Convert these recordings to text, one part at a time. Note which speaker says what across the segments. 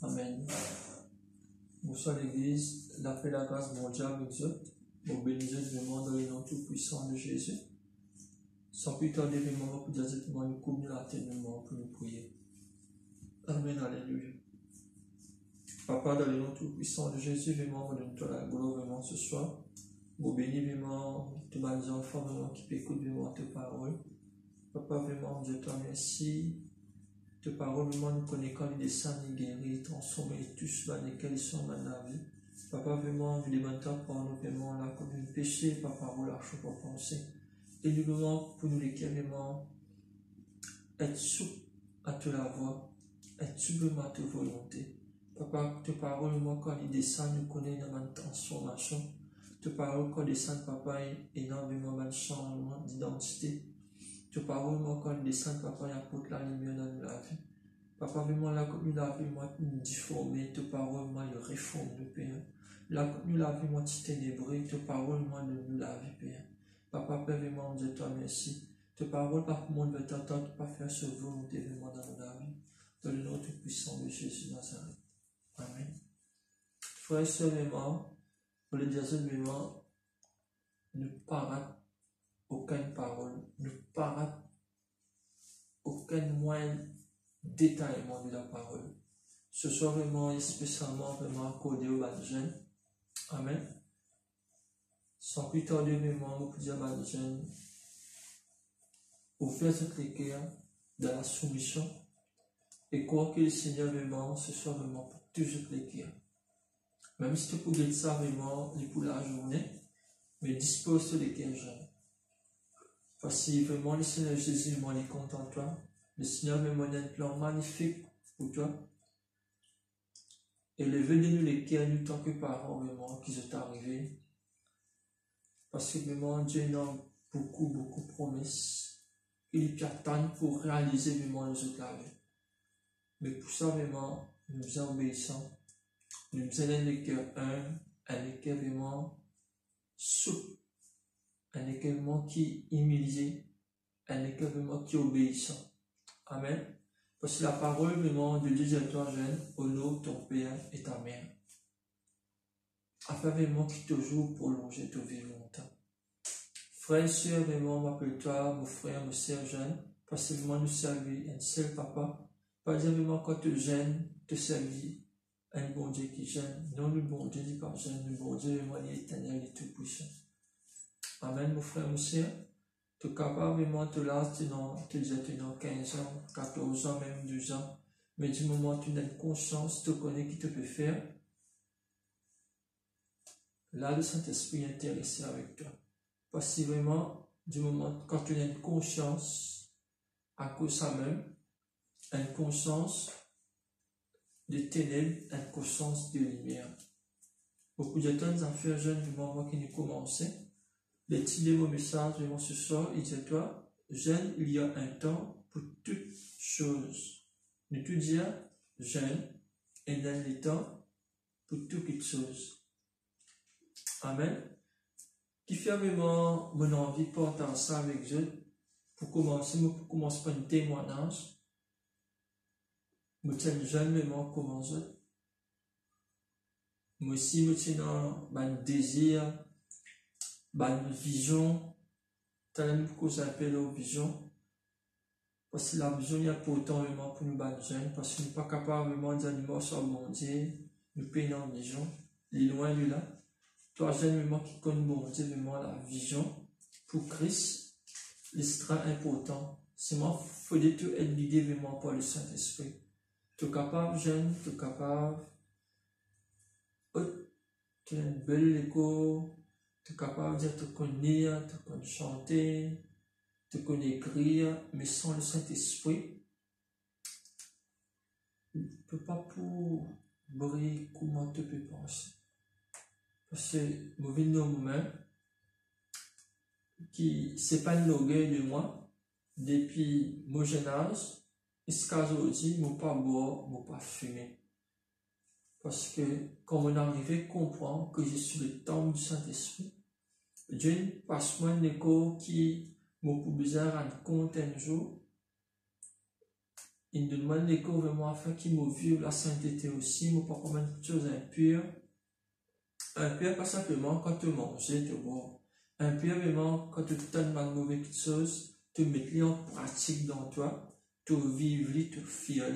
Speaker 1: Amen. Bonsoir l'Église, la paix et la grâce mondiale avec Dieu. Bon bénissez le monde dans le nom tout puissant de Jésus. Sans plus tarder, le moment pour dire exactement nous communier la tête du moment pour nous prier. Amen, alléluia. Papa, dans le nom tout puissant de Jésus, vraiment, donne-toi la gloire vraiment ce soir. Bon bénis vraiment tous mes enfants vraiment qui écoutent vraiment tes paroles. Papa, vraiment, Dieu toi merci. Tes paroles, vraiment, nous connaissons les dessins, les guéris, transformer tous dans lesquels ils sont dans la vie. Papa, vraiment, je demande pour nous, vraiment, la commune péché, par parole, la chose pour penser. Et nous demandons pour nous lesquels, vraiment, être souple à te la voix, être souple à ta volonté. Papa, tes paroles, vraiment, quand ils descendent, nous connaissons dans la transformation. Tes paroles, quand ils descendent, papa, énormément de changement d'identité. Tes paroles, moi, quand ils descendent, papa, il apporte la lumière dans la vie. Papa, vraiment, là, comme nous l'avons, moi, nous difformer, tes paroles, moi, il réforme le Père. Là, comme nous l'avons, moi, tu ténébré, tes paroles, moi, nous l'avons, Père. Papa, Père, vraiment, Dieu, toi, merci. Tes paroles, pas pour moi, veut t'entendre, pas faire ce volonté, vraiment, dans la vie. Dans le nom tout puissant de Jésus Nazareth. Amen. Frère et sœur, vraiment, pour le dire vraiment, ne pas aucune parole, ne pas aucun moyen détaillement de la parole. Ce soit vraiment et spécialement vraiment accordé aux jeunes. Amen. Sans plus tarder, vraiment, vous pouvez dire aux jeunes, ouvrir votre cœur dans la soumission et croire que le Seigneur vraiment, ce soit vraiment pour toujours les cœurs. Même si tu peux dire ça vraiment pour la journée, mais dispose les cœurs jeunes. Parce que vraiment le Seigneur Jésus vraiment est content de toi. Le Seigneur vraiment a un plan magnifique pour toi. Et levez de nous les cœurs, nous tant que parents vraiment qui sont arrivés. Parce que vraiment Dieu a beaucoup de promesses. Il attend pour réaliser vraiment les autres la vie. Mais pour ça vraiment, nous obéissons. Nous allons les cœurs un cœur vraiment souple, un cœur vraiment qui est humilié, un cœur vraiment qui est obéissant. Amen. Parce que la parole vraiment de Dieu à toi, jeune, honore ton Père et ta mère. Afin vraiment qu'il toujours prolonger ta vie longtemps. Frère et soeur, vraiment, m'appelle-toi, mon frère, mon sœur jeune, parce que vraiment nous servir un seul papa. Pas dire vraiment quand tu jeune, te servir un bon Dieu qui jeune. Non, le bon Dieu n'est pas jeune, le bon Dieu vraiment l'éternel et tout puissant. Amen, mon frère, mon sœur. Tu es capable vraiment de te lâcher, tu disais, tu as 15 ans, 14 ans, même 12 ans. Mais du moment où tu as une conscience, tu connais qui te peut faire. Là, le Saint-Esprit est intéressé avec toi. Parce que vraiment, du moment quand tu as une conscience, à cause de ça même, une conscience de ténèbres, une conscience de lumière. Beaucoup de temps, les enfants jeunes du moment qui nous commençaient, les tirer vos messages, vraiment ce soir, ils disent toi, jeune, il y a un temps pour toutes choses. Ne tout dire, jeune, et dans le temps pour toutes choses. Amen. Qui fait vraiment mon envie de porter ça avec Dieu, pour commencer par un témoignage. Je suis jeune, vraiment, comment je. Moi aussi, je suis dans un désir, une vision, tel que j'appelle la vision. Parce que la vision, il y a pourtant vraiment pour nous battre jeunes, parce que nous ne sommes pas capables vraiment d'animer sur mon Dieu, nous payons en vision, les loin de là. Toi, jeune, vraiment, qui connaît mon Dieu, vraiment la vision, pour Christ, c'est très important. C'est moi, il faut être guidé vraiment par le Saint-Esprit. Tu es capable, jeune, tu es capable, tu as une belle écho, tu es capable de dire, tu connais lire, tu connais chanter, tu connais écrire, mais sans le Saint-Esprit, tu ne peux pas pour briller comment tu peux penser. Parce que je vis dans un moment qui c'est pas une orgueil de moi, depuis mon jeune âge, jusqu'à aujourd'hui, je ne pas boire, je ne pas fumer. Parce que quand on arrive à comprendre que je suis le temple du Saint-Esprit, Dieu passe moi un écho qui m'a besoin de rendre compte un jour il nous demande les cours vraiment afin qu'il me vive la sainteté aussi, mais pas comme une chose impure. Impur, pas simplement quand tu manges, tu bois. Impur, vraiment, quand tu donnes mal mauvaise chose, tu mets en pratique dans toi, tu vivre, tu faire.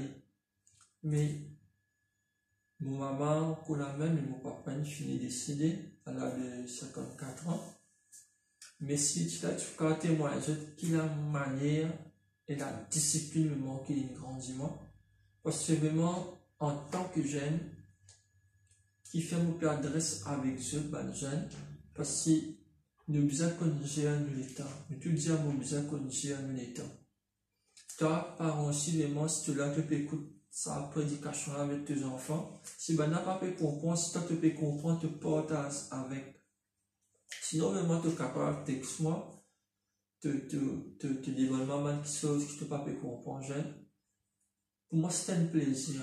Speaker 1: Mais, mon maman, pour la même, et mon papa, il finit décédé à l'âge de 54 ans. Mais si tu as témoigné qu'il a une manière et la discipline me manque une grandiment, parce que vraiment, en tant que jeune, qui fait mon adresse avec eux, ben jeune, parce que nous besoin qu'on gère l'état, nous tout dire nous besoin qu'on gère l'état. Toi, parents aussi, vraiment, si tu l'as, tu peux écouter sa prédication avec tes enfants. Si ben n'a pas pu comprendre, si toi tu peux comprendre, tu partages avec. Sinon, vraiment, tu es capable, texte-moi, te dévoile maman qui chose que tu pas pu comprendre, jeune. Pour moi, c'est un plaisir.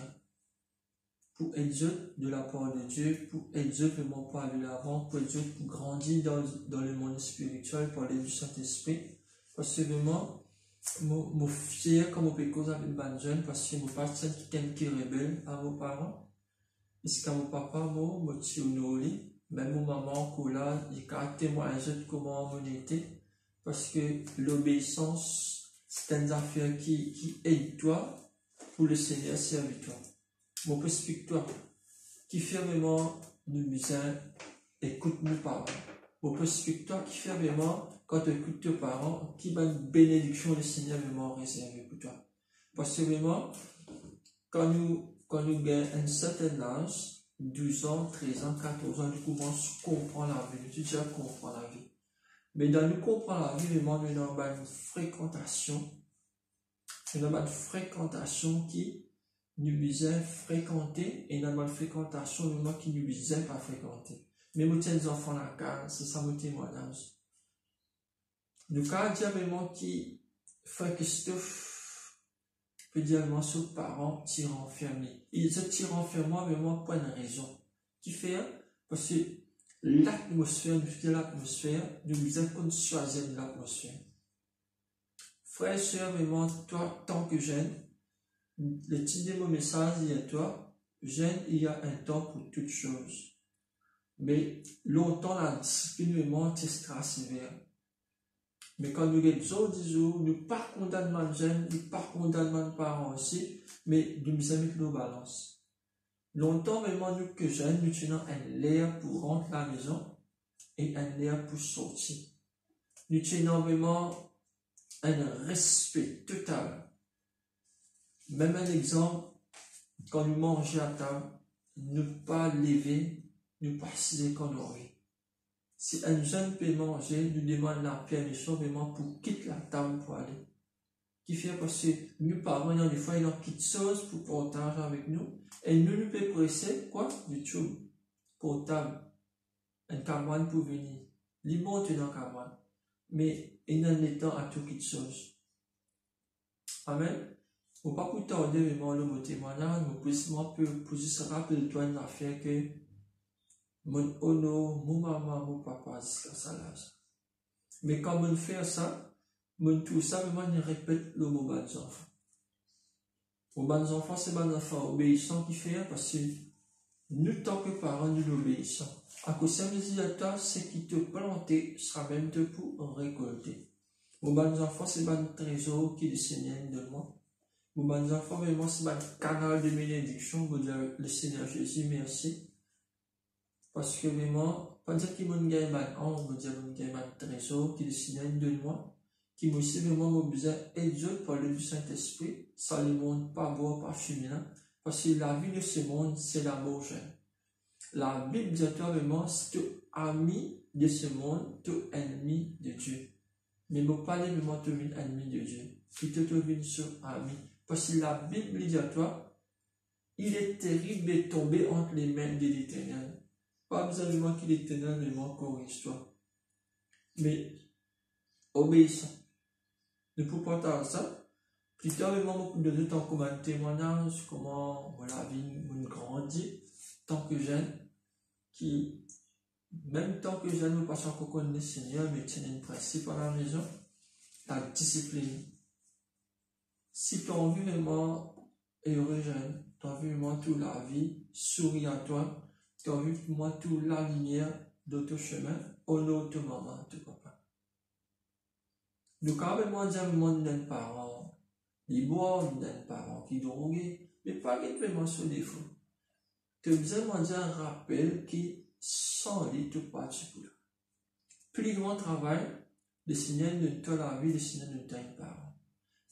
Speaker 1: Pour aider de la part de Dieu, pour aider vraiment pour aller l'avant, pour aider pour grandir dans le monde spirituel, par l'aide du Saint-Esprit. Parce que vraiment, je suis fier comme on peut causer avec les jeunes, parce que je ne suis pas quelqu'un qui est rebelle à vos parents. Parce que mon papa, moi, je suis honoré, même mon maman, là, il a témoigné de comment on était. Parce que l'obéissance, c'est une affaire qui aide toi pour le Seigneur servir toi. Mon peux expliquer toi, qui fait vraiment nous misère, écoute nos parents. Mon peux expliquer toi, qui fait vraiment, quand tu écoutes tes parents, qui va une bénédiction du Seigneur vraiment réservée pour toi. Parce que vraiment, quand nous gagnons un certain âge, 12 ans, 13 ans, 14 ans, nous commençons à comprendre la vie, nous déjà comprendre la vie. Mais dans nous comprendre la vie, vraiment, nous avons une fréquentation, qui nous besoin fréquenter et dans notre fréquentation, le moment qui nous besoin pas fréquenter. Mais nous sommes des enfants là, car c'est ça mon témoignage. Nous, quand dire vraiment qui fait Christophe, peut dire vraiment sur parents tirant enfermés. Ils se tirent enfermés vraiment pour une raison. Qui fait, parce que l'atmosphère, nous besoin qu'on choisisse l'atmosphère. Frère et soeur, vraiment, toi, tant que jeune, le titre de mon message, il y a toi, jeune, il y a un temps pour toutes choses. Mais longtemps, la discipline vraiment restera sévère. Mais quand nous les autres jours, nous pas condamnons jeunes, nous pas condamnons parents aussi, mais nous mettons nos balances. Longtemps, vraiment, nous que jeunes, nous tenons un l'air pour rentrer à la maison et un l'air pour sortir. Nous tenons vraiment un respect total. Même un exemple, quand nous mangeons à table, ne pas lever, ne pas siser qu'on aurait. Si un jeune peut manger, nous demande la permission vraiment pour quitter la table pour aller. Qui fait parce que nous parents, des fois, ils ont quelque chose pour partager avec nous. Et nous pouvons presser, quoi? Du tube. Portable. Un camarade pour venir. Les monter dans le camarade. Mais il en est temps à tout quelque chose. Amen. Faut pas pour tarder vraiment le mot témoignage, mais précisément pour juste rappeler toi une affaire que mon honneur, mon maman, mon papa, jusqu'à ça l'âge. Mais quand on fait ça, tout ça, vraiment, on répète le mot bas enfants. Aux bas enfants, c'est bas enfants obéissants qui fait, parce que nous, tant que parents, nous obéissons. À cause de ça, c'est qui te planter sera même te pour récolter. Aux bas enfants, c'est bas trésor qui le Seigneur de moi. Aux bas enfants, vraiment, c'est bas canal de bénédiction, vous dire le Seigneur Jésus, merci. Parce que vraiment, pas dire qu'il m'a gagné on va dire qu'il m'a gagné un trésor qui le Seigneur de moi, qui m'a aussi vraiment besoin d'aider par le Saint-Esprit, ça le monde pas boire, pas fumer, parce que la vie de ce monde, c'est l'amour jeune. La Bible dit vraiment, c'est tu ami de ce monde, tu ennemi de Dieu. Mais ne pas vraiment tu es ennemi de Dieu, qui te devine sur ami. Parce que la Bible dit à toi, il est terrible de tomber entre les mains de l'Éternel. Pas besoin vraiment qu'il est éternel, mais moi corrige toi. Mais obéissant. Ne peux pas faire ça. Plus tard, vraiment, de donner tant comme un témoignage, comment la vie me grandit, tant que jeune, qui, même tant que jeune, nous passons encore connaître le Seigneur, mais tiens un principe à la maison, la discipline. Si tu as envie vraiment heureux, jeune, tu as envie vraiment toute la vie sourit à toi, tu as envie vraiment toute la lumière de ton chemin, honore ta maman, ton papa. Donc, quand vraiment dire vraiment d'un parent, les bois d'un parent qui droguent, mais pas vraiment sur défaut. Tu as besoin de dire un rappel qui sans lui tout parti pour là. Plus grand travail, le Seigneur ne te la vie, le Seigneur ne t'aime pas.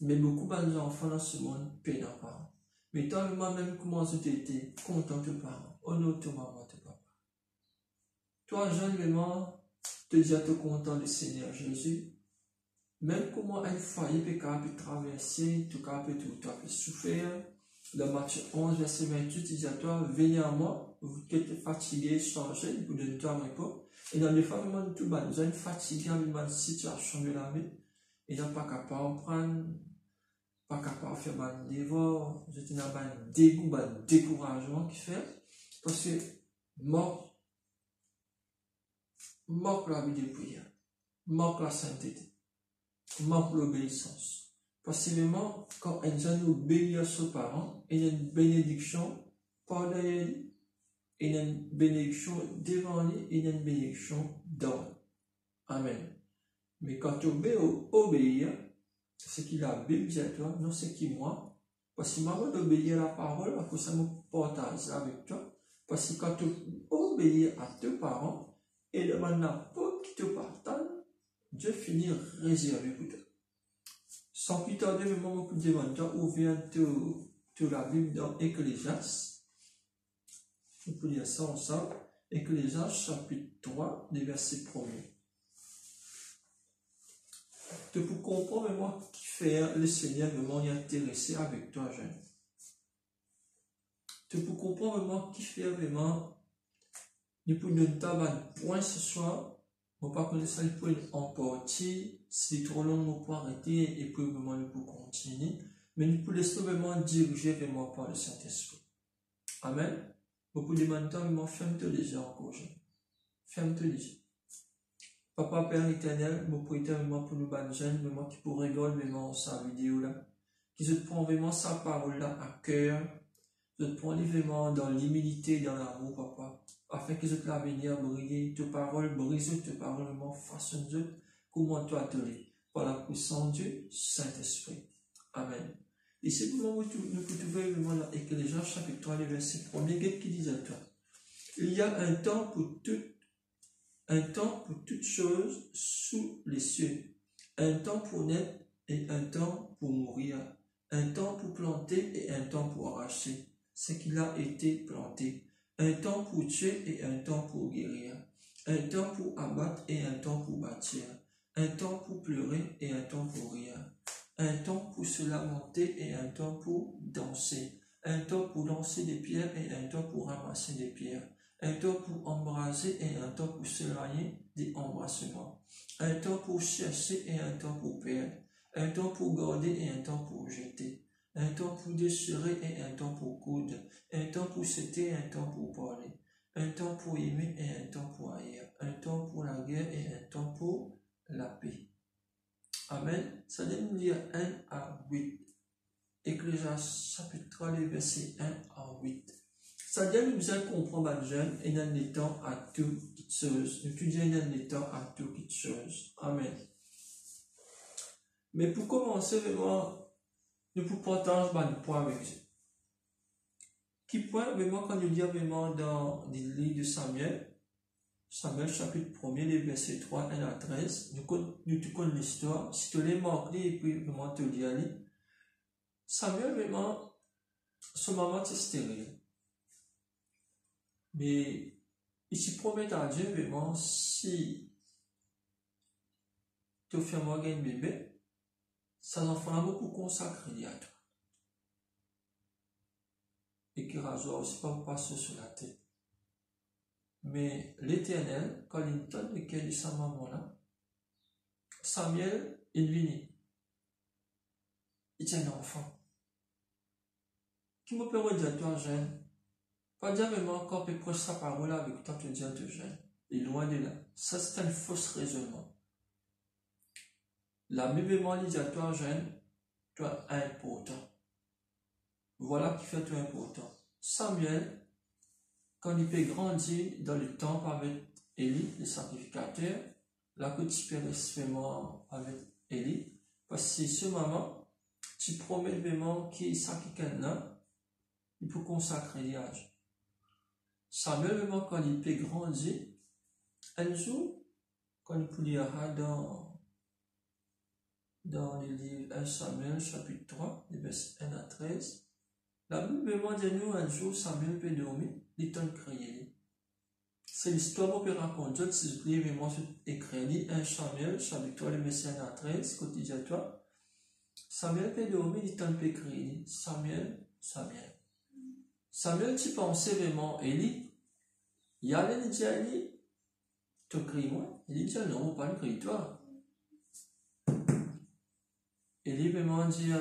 Speaker 1: Mais beaucoup d'enfants dans ce monde peinent leurs parents. Mais toi, moi-même, comment tu étais content de tes parents, honore ta maman, tes papa. Toi, jeune, vraiment, te dis à te content du Seigneur Jésus. Même comment un foyer peut traverser, tout cas peut souffrir. Dans Matthieu 11, verset 28, il dit à toi, venez à moi, vous qui êtes fatigués, chargés, vous ne donner un repos. Et dans les femmes, vraiment, tout bas, nous sommes fatigués dans une situation de la vie. Et nous pas capable de prendre, pas capable de faire un dévor, je dis un dégoût, un découragement qui fait. Parce que, manque la vie de prière, manque la sainteté, manque l'obéissance. Possiblement, quand un jeune obéit à ses parents, il y a une bénédiction par derrière lui, il y a une bénédiction devant lui, il y a une bénédiction dans lui. Amen. Mais quand tu obéis, c'est ce qu'il a Bible dit à toi, non c'est qui moi. Parce que maman d'obéir à la parole, parce que ça me partage avec toi. Parce que quand tu obéis à tes parents, et demande la peau qui te partage, Dieu finit réservé pour toi. Sans plus tarder, le moment pour devant toi, ouvrir la Bible dans Ecclésiaste. On peut lire ça ensemble. Ecclésiaste, chapitre 3, les versets 1er. Pour comprendre vraiment qui fait le Seigneur vraiment y intéressé avec toi, jeune. Pour comprendre vraiment qui fait vraiment, il peut donner un point ce soir. On ne peut pas connaître ça, il peut emporter. Si c'est trop long, on peut arrêter et puis vraiment il peut continuer. Mais il peut laisser vraiment diriger vraiment par le Saint-Esprit. Amen. Beaucoup de maintenant, vraiment, ferme-toi les yeux encore, jeune. Ferme-toi les yeux. Papa, Père éternel, mon prière vraiment pour nous, ban jeunes, vraiment qui pourrait regarder vraiment sa vidéo là. Qui se prend vraiment sa parole là à cœur. Je te prends vraiment dans l'humilité, dans l'amour, papa. Afin que je te la venir briller, tes paroles brisent, tes paroles vraiment façonnent, comment toi te l'es. Par la puissance de Dieu, Saint-Esprit. Amen. Et c'est pour moi que nous pouvons trouver vraiment dans Ecclésiaste chapitre 3, verset 1er, qui dit à toi. Il y a un temps pour toutes choses sous les cieux. Un temps pour naître et un temps pour mourir. Un temps pour planter et un temps pour arracher ce qu'il a été planté. Un temps pour tuer et un temps pour guérir. Un temps pour abattre et un temps pour bâtir. Un temps pour pleurer et un temps pour rire. Un temps pour se lamenter et un temps pour danser. Un temps pour lancer des pierres et un temps pour ramasser des pierres. Un temps pour embrasser et un temps pour s'éloigner des embrassements. Un temps pour chercher et un temps pour perdre. Un temps pour garder et un temps pour jeter. Un temps pour déchirer et un temps pour coudre. Un temps pour citer et un temps pour parler. Un temps pour aimer et un temps pour haïr. Un temps pour la guerre et un temps pour la paix. Amen. Ça donne lire 1 à 8. Ecclésiaste chapitre 3, les versets 1 à 8. Ça donne nous à comprendre, jeune, et dans les temps à toutes choses. Nous étudions dans les temps à toutes choses. Amen. Mais pour commencer, vraiment, nous pouvons partager un point avec Dieu. Qui point, vraiment, quand nous disons vraiment dans les livres de Samuel chapitre 1er, les versets 3, 1 à 13, nous connaissons l'histoire. Si tu l'as marqué et puis vraiment te dis aller, Samuel, vraiment, son maman était stérile. Mais il se promet à Dieu, vraiment, si tu fais moi un bébé, ça en fera beaucoup consacré à toi. Et qui rasoir aussi pas passer sur la tête. Mais l'Éternel, quand il donne le cœur de sa maman là, Samuel, il vient. Il est un enfant. Qui me permet de dire à toi, jeune, pas dire vraiment quand tu prêches sa parole avec toi, tu dis à toi, jeune. Et loin de là. Ça, c'est un faux raisonnement. La Bible dit à toi, jeune, toi important. Voilà qui fait toi important. Samuel, quand il peut grandir dans le temple avec Élie, le sacrificateur, là que tu peux vraiment avec Élie, parce que ce moment, tu promets vraiment qu'il s'acquitte là, il peut consacrer l'âge. Samuel, vraiment, quand il peut grandir, un jour, quand il lira dans le livre 1 Samuel, chapitre 3, les versets 1 à 13, la Bible demande à nous un jour, Samuel peut dormir, il t'en crier. C'est l'histoire qu'on peut raconter, si vous voulez vraiment écrire 1 Samuel, chapitre 3, les versets 1 à 13, quotidien toi. Samuel peut dormir, il t'en peut crier. Samuel, Samuel. Samuel, tu pensais vraiment, Élie, il y a l'un dit à Élie, te crie-moi. Élie dit, non, pas le crie-toi. Élie vraiment dit,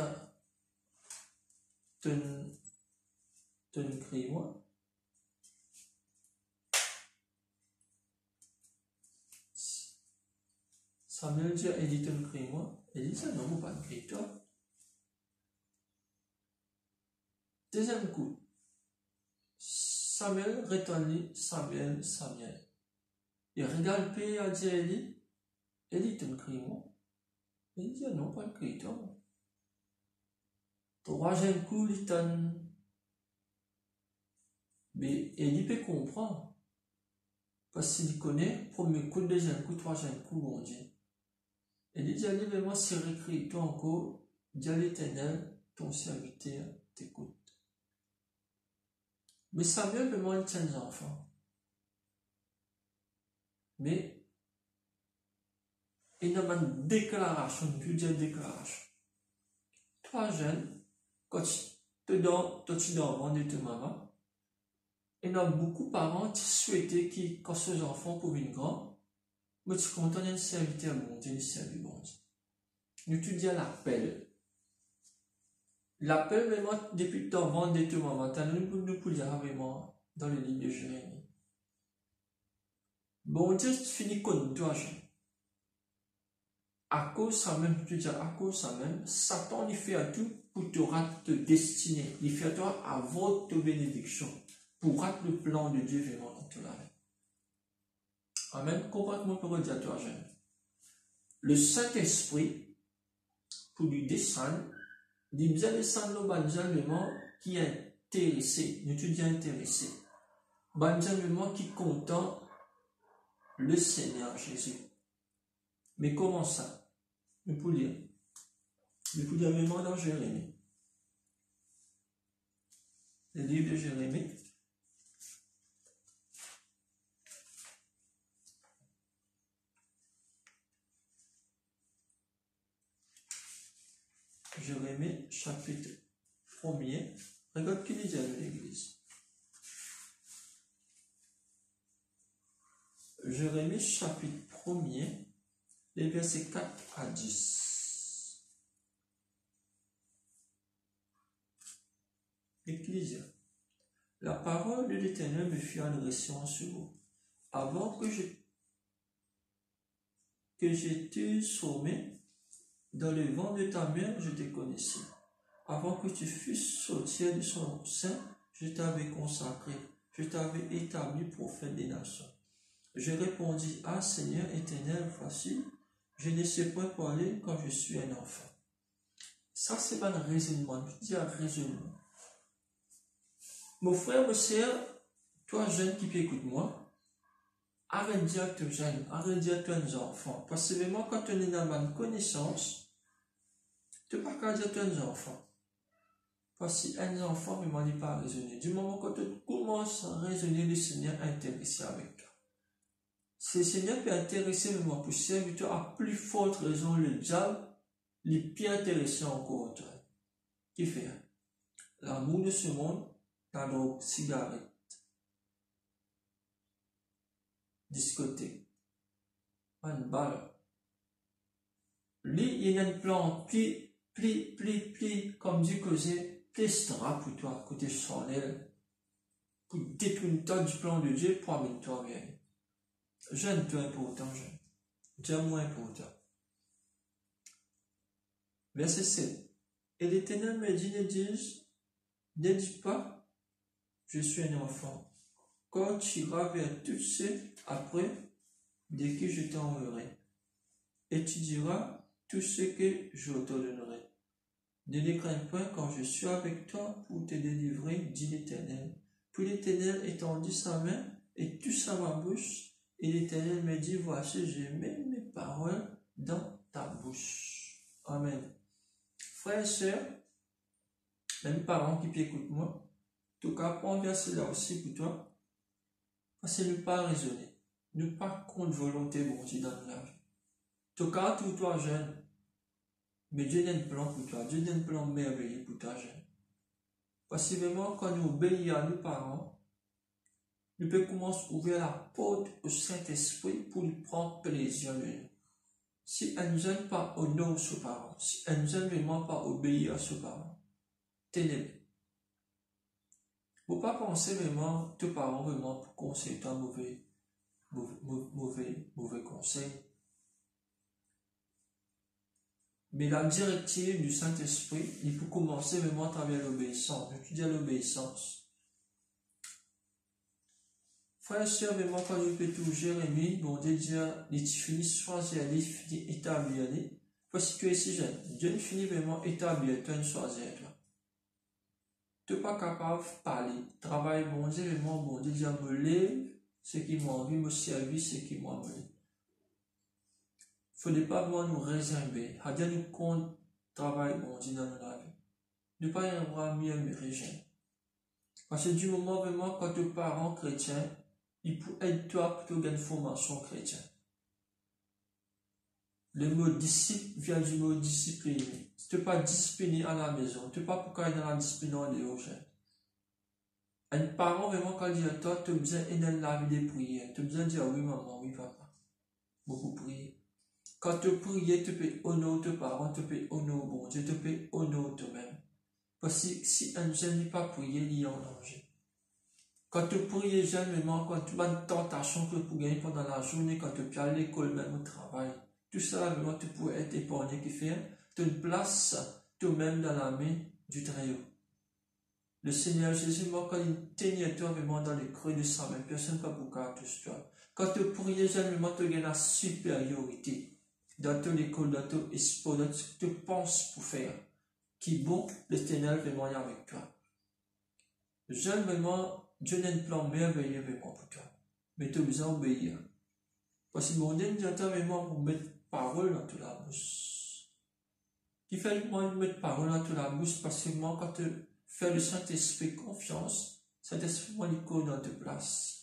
Speaker 1: te crie-moi. Samuel dit à Élie, te crie-moi. Élie dit, non, pas le crie-toi. Deuxième coup. Samuel retourne, Samuel, Samuel. Il regarde le pays et dit à Élie, Élie, te crie-moi. Élie dit, non, pas le crie-toi. Troisième coup, il donne. Mais Élie peut comprendre. Parce qu'il connaît, premier coup, deuxième coup, troisième coup, bon Dieu. Élie dit, allez, mais moi, si récrit toi encore, dis à l'Éternel, ton serviteur t'écoute. Mais Samuel demande, il tient des enfants. Mais, il y a une déclaration, une déclaration. Toi, jeune, quand tu dors avant de ta maman, il y a beaucoup de parents qui souhaitaient que quand ces enfants pour une grande, mais tu comptes un serviteur bon Dieu, un serviteur bon Dieu. Nous tu dis à l'appel. L'appel vraiment depuis ton ventre de ta maman, nous pouvons dire vraiment dans le livre de Jérémie. Bon Dieu, tu finis comme toi, jeune. À cause ça même, tu dis à cause ça même, Satan il fait à tout pour te rater te destiner. Il fait à toi avoir ta bénédiction. Pour rater le plan de Dieu vraiment dans ton vie. Amen. Complètement pour dire à toi, jeune. Le Saint-Esprit, pour lui descendre, il vient descendre le banjalement qui est intéressé. Nous te dis intéressé. Banjalement qui content le Seigneur Jésus. Mais comment ça? Nous pouvons lire. Nous pouvons lire vraiment dans Jérémie. Le livre de Jérémie. Jérémie, chapitre 1er. Regarde qui dit à l'Église. Jérémie, chapitre 1er, les versets 4 à 10. L'Église. La parole de l'Éternel me fut adressée en ce mot. Avant que j'étais sommé, dans le vent de ta mère, je te connaissais. Avant que tu fusses sorti de son sein, je t'avais consacré. Je t'avais établi prophète des nations. Je répondis, ah Seigneur éternel, voici, je ne sais point parler quand je suis un enfant. Ça, c'est pas un raisonnement. Je dis un raisonnement. Mon frère, ma soeur, toi jeune qui écoute moi, arrête de dire que tu es jeune, arrête de dire que tu es un enfant. Parce que vraiment, quand tu es dans une connaissance, tu ne peux pas dire que tu es un enfant. Parce qu'un enfant, ne m'en pas raisonner. Du moment que tu commences à raisonner, le Seigneur est intéressé avec toi. Si le Seigneur peut intéresser le moi pour servir, à plus forte raison, le diable, il est plus intéressé encore toi. Qui fait? L'amour de ce monde, la drogue, cigarette, discothèque, une balle. Lui, il y a un plan pli, comme Dieu causait, testera pour toi, côté charnel, pour détruire toi du plan de Dieu, pour amener toi bien. Jeune, toi important, jeune. Dieu moins important. Verset 7. Et l'Éternel me dit, ne dis pas, je suis un enfant. Quand tu iras vers tous ceux après, de qui je t'enverrai. Et tu diras tout ce que je t'ordonnerai. Ne les crains point quand je suis avec toi pour te délivrer, dit l'Éternel. Puis l'Éternel étendit sa main et toucha ma bouche. Et l'Éternel me dit, voici, j'ai mis mes paroles dans ta bouche. Amen. Frères et sœurs, même parents qui écoutent moi, en tout cas, prends verset là aussi pour toi. Parce que ne pas raisonner. Ne pas contre volonté bon Dieu dans la vie. En tout cas, tout toi jeune, mais Dieu a un plan pour toi. Dieu a un plan merveilleux pour toi jeune. Parce que vraiment, quand nous obéissons à nos parents, nous pouvons commencer à ouvrir la porte au Saint-Esprit pour lui prendre plaisir de nous. Si elle ne nous aime pas honorer ses parents, si elle ne nous aime vraiment pas obéir à ses parents, ténèbres. Il ne faut pas penser vraiment tes parents vraiment pour conseiller toi mauvais conseil. Mais la directive du Saint-Esprit, il faut commencer vraiment à travers l'obéissance. Je dis l'obéissance. Frère et sœur, vraiment, quand nous peut tout Jérémie, bon Dieu dit, il finit choisir, il finit établir, parce que tu es si jeune. Dieu ne finit vraiment établir, toi, une choisir, toi. Tu n'es pas capable de parler, travailler, bon Dieu, vraiment, bon Dieu dit, me lève, ce qui m'a envie, me servir, ce qui m'a envie. Il ne faut pas vraiment nous réserver, à dire nous compte travail, bon Dieu, dans notre vie. Ne pas y avoir mieux américain. Parce que du moment vraiment, quand tes parents chrétiens, ils peuvent aider toi pour te une formation chrétienne. Le mot disciple vient du mot discipliner. Si tu n'es pas discipliné à la maison, tu n'es pas pour qu'il y ait dans la discipline en dehors. Un parent vraiment, quand il dit à toi, tu as besoin de la vie de prière. Tu as besoin de dire oui maman, oui papa. Beaucoup prier. Quand tu pries, tu peux honorer tes parents, tu peux honorer bon Dieu, tu peux honorer toi-même. Parce que si un jeune n'est pas prié, il est en danger. Quand tu pries, généralement, quand tu as une tentation que pour gagner pendant la journée, quand tu es à l'école, même au travail, tout ça, vraiment, tu pourrais être épargné qui fait, tu une place toi-même dans la main du Très-Haut. Le Seigneur Jésus, quand il teignait toi vraiment dans les creux de sa main, personne ne peut pouvoir toucher toi. Quand tu pries, généralement, tu gagnes la supériorité. Dans ton école, dans ton espoir, dans ce que tu penses pour faire, qui bon, le Seigneur vraiment avec toi. J'aime vraiment, Dieu a un plan merveilleux vraiment pour toi. Mais tu as besoin d'obéir. Parce que mon Dieu nous attend vraiment pour mettre parole dans toute la bouche. Qui fait vraiment mettre parole dans toute la bouche parce que moi, quand tu fais le Saint-Esprit confiance, Saint-Esprit, moi, il court dans tes places.